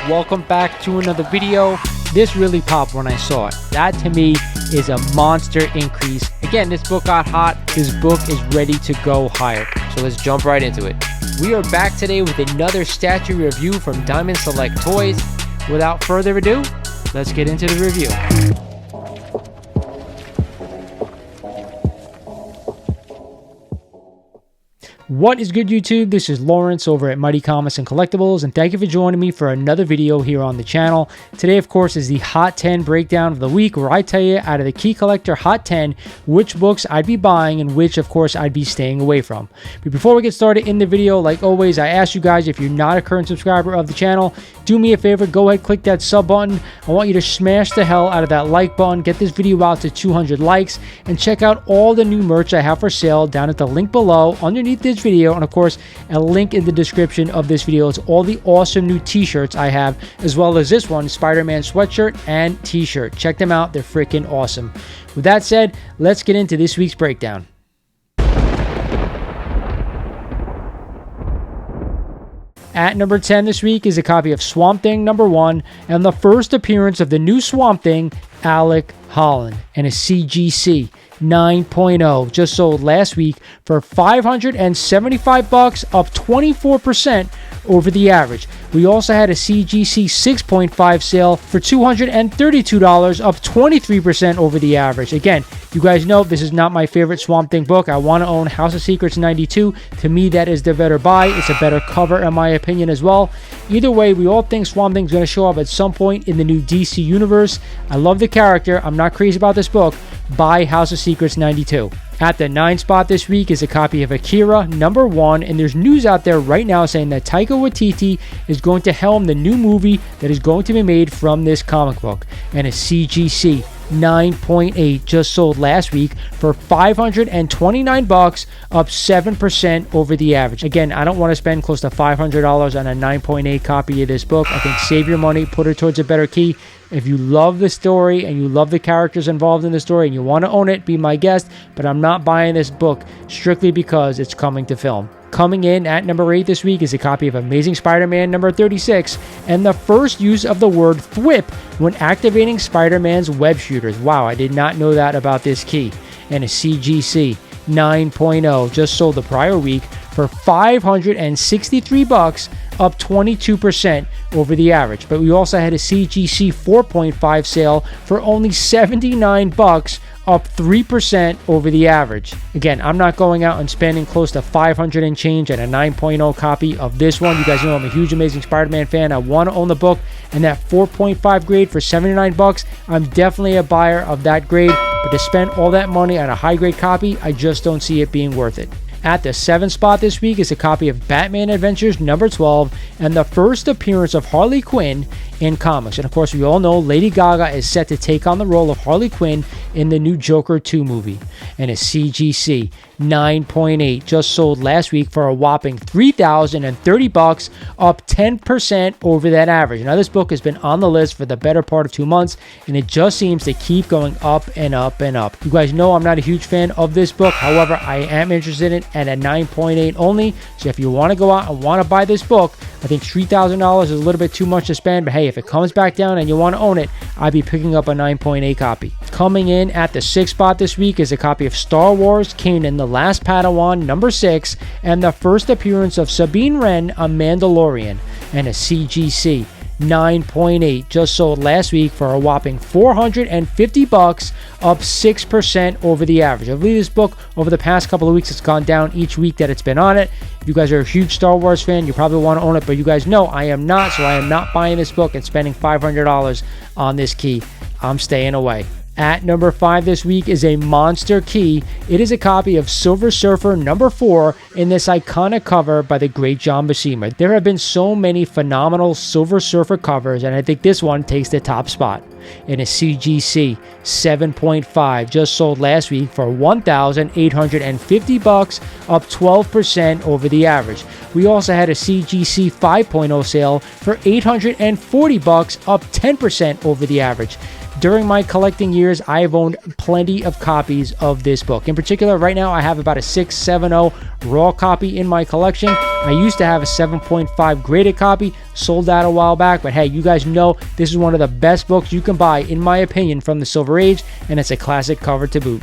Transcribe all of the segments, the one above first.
welcome back to another video. This really popped when I saw it. That to me is a monster increase. Again, this book got hot. This book is ready to go higher. So let's jump right into it. We are back today with another statue review from Diamond Select Toys. Without further ado, let's get into the review. What is good, YouTube? This is Lawrence over at Mighty Comics and Collectibles, and thank you for joining me for another video here on the channel. Today, of course, is the Hot 10 breakdown of the week, where I tell you out of the Key Collector Hot 10 which books I'd be buying and which, of course, I'd be staying away from. But before we get started in the video, like always, I ask you guys, if you're not a current subscriber of the channel, do me a favor, go ahead, click that sub button. I want you to smash the hell out of that like button, get this video out to 200 likes, and check out all the new merch I have for sale down at the link below underneath this video, and of course a link in the description of this video. It's all the awesome new t-shirts I have, as well as this one, Spider-Man sweatshirt and t-shirt. Check them out, they're freaking awesome. With that said, let's get into this week's breakdown. At number 10 this week is a copy of Swamp Thing #1 and the first appearance of the new Swamp Thing, Alec Holland, and a CGC 9.0, just sold last week for $575, up 24% over the average. We also had a CGC 6.5 sale for $232, up 23% over the average. Again, you guys know this is not my favorite Swamp Thing book. I want to own House of Secrets 92. To me, that is the better buy. It's a better cover in my opinion as well. Either way, we all think Swamp Thing's going to show up at some point in the new DC universe. I love the character. I'm not crazy about this book. Buy House of Secrets 92. At the 9 spot this week is a copy of Akira #1, and there's news out there right now saying that Taika Waititi is going to helm the new movie that is going to be made from this comic book, and a CGC 9.8 just sold last week for $529, up 7% over the average. Again, I don't want to spend close to $500 on a 9.8 copy of this book. I think save your money, put it towards a better key. If you love the story and you love the characters involved in the story and you want to own it, be my guest, but I'm not buying this book strictly because it's coming to film. Coming in at number 8 this week is a copy of Amazing Spider-Man #36 and the first use of the word thwip when activating Spider-Man's web shooters. Wow, I did not know that about this key. And a CGC 9.0 just sold the prior week for $563, up 22% over the average. But we also had a CGC 4.5 sale for only $79, up 3% over the average. Again, I'm not going out and spending close to $500 and change at a 9.0 copy of this one. You guys know I'm a huge Amazing Spider-Man fan. I want to own the book, and that 4.5 grade for $79, I'm definitely a buyer of that grade. But to spend all that money on a high grade copy, I just don't see it being worth it. At the 7th spot this week is a copy of Batman Adventures #12 and the first appearance of Harley Quinn in comics. And of course, we all know Lady Gaga is set to take on the role of Harley Quinn in the new Joker 2 movie. And a CGC 9.8 just sold last week for a whopping $3,030, up 10% over that average. Now, this book has been on the list for the better part of 2 months, and it just seems to keep going up and up and up. You guys know I'm not a huge fan of this book. However, I am interested in it at a 9.8 only. So if you want to go out and want to buy this book, I think $3,000 is a little bit too much to spend, but hey, if it comes back down and you want to own it, I'd be picking up a 9.8 copy. Coming in at the 6th spot this week is a copy of Star Wars Kanan, The Last Padawan #6, and the first appearance of Sabine Wren, a Mandalorian, and a CGC 9.8 just sold last week for a whopping $450, up 6% over the average. I believe this book over the past couple of weeks has gone down each week that it's been on it. If you guys are a huge Star Wars fan, you probably want to own it, but you guys know I am not, so I am not buying this book and spending $500 on this key. I'm staying away. At number 5 this week is a monster key. It is a copy of Silver Surfer #4 in this iconic cover by the great John Buscema. There have been so many phenomenal Silver Surfer covers, and I think this one takes the top spot. In a CGC 7.5 just sold last week for $1,850, up 12% over the average. We also had a CGC 5.0 sale for $840, up 10% over the average. During my collecting years, I have owned plenty of copies of this book. In particular, right now I have about a 670 raw copy in my collection. I used to have a 7.5 graded copy, sold out a while back, but hey, you guys know this is one of the best books you can buy, in my opinion, from the Silver Age, and it's a classic cover to boot.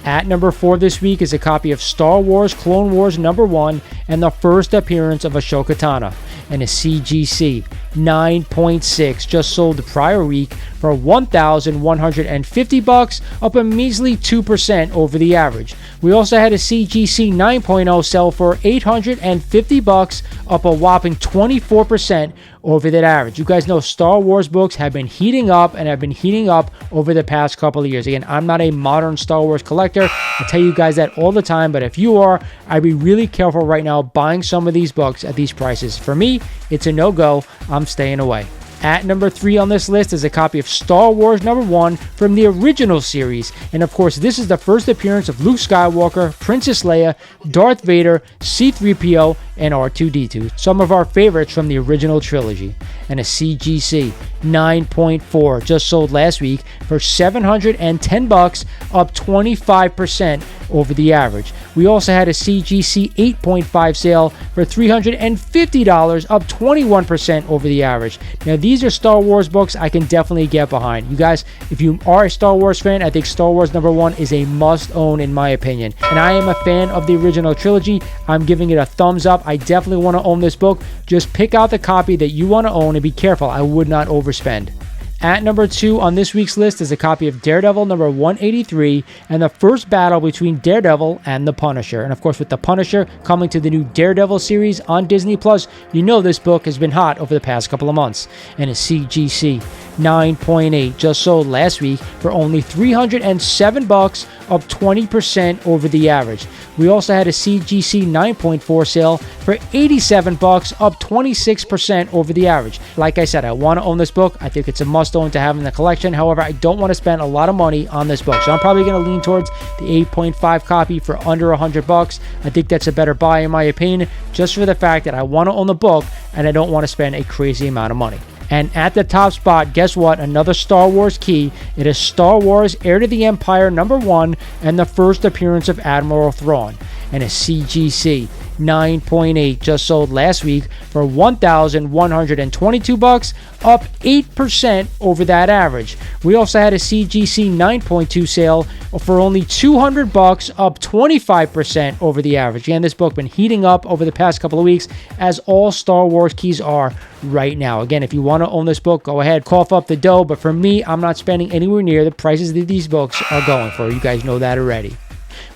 At number 4 this week is a copy of Star Wars Clone Wars #1 and the first appearance of Ahsoka Tano, and a CGC 9.6, just sold the prior week for $1,150, up a measly 2% over the average. We also had a CGC 9.0 sell for $850, up a whopping 24% over that average. You guys know Star Wars books have been heating up and have been heating up over the past couple of years. Again, I'm not a modern Star Wars collector. I tell you guys that all the time, but if you are, I'd be really careful right now buying some of these books at these prices. For me, it's a no-go. I'm staying away. At number 3 on this list is a copy of Star Wars #1 from the original series. And of course, this is the first appearance of Luke Skywalker, Princess Leia, Darth Vader, C-3PO, and R2-D2. Some of our favorites from the original trilogy. And a CGC 9.4, just sold last week for $710, up 25% over the average. We also had a CGC 8.5 sale for $350, up 21% over the average. Now, these are Star Wars books I can definitely get behind. You guys, if you are a Star Wars fan, I think Star Wars #1 is a must-own in my opinion. And I am a fan of the original trilogy. I'm giving it a thumbs up. I definitely want to own this book. Just pick out the copy that you want to own and be careful. I would not overspend. At number 2 on this week's list is a copy of Daredevil #183 and the first battle between Daredevil and the Punisher. And of course, with the Punisher coming to the new Daredevil series on Disney Plus, you know this book has been hot over the past couple of months. And a CGC 9.8, just sold last week for only $307, up 20% over the average. We also had a CGC 9.4 sale for $87, up 26% over the average. Like I said, I want to own this book. I think it's a must-own to have in the collection. However, I don't want to spend a lot of money on this book, so I'm probably going to lean towards the 8.5 copy for under $100. I think that's a better buy in my opinion, just for the fact that I want to own the book and I don't want to spend a crazy amount of money. And at the top spot, guess what? Another Star Wars key. It is Star Wars Heir to the Empire #1 and the first appearance of Admiral Thrawn. And a CGC 9.8, just sold last week for $1,122, up 8% over that average. We also had a CGC 9.2 sale for only $200, up 25% over the average. Again, this book been heating up over the past couple of weeks, as all Star Wars keys are right now. Again, if you want to own this book, go ahead, cough up the dough. But for me, I'm not spending anywhere near the prices that these books are going for. You guys know that already.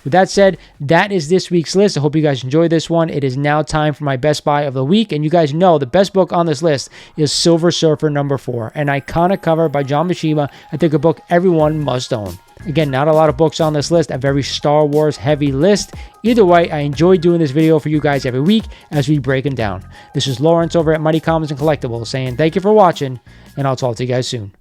With that said, that is this week's list. I hope you guys enjoyed this one. It is now time for my best buy of the week. And you guys know the best book on this list is Silver Surfer #4, an iconic cover by John Mishima. I think a book everyone must own. Again, not a lot of books on this list, a very Star Wars heavy list. Either way, I enjoy doing this video for you guys every week as we break them down. This is Lawrence over at Mighty Comics and Collectibles saying thank you for watching, and I'll talk to you guys soon.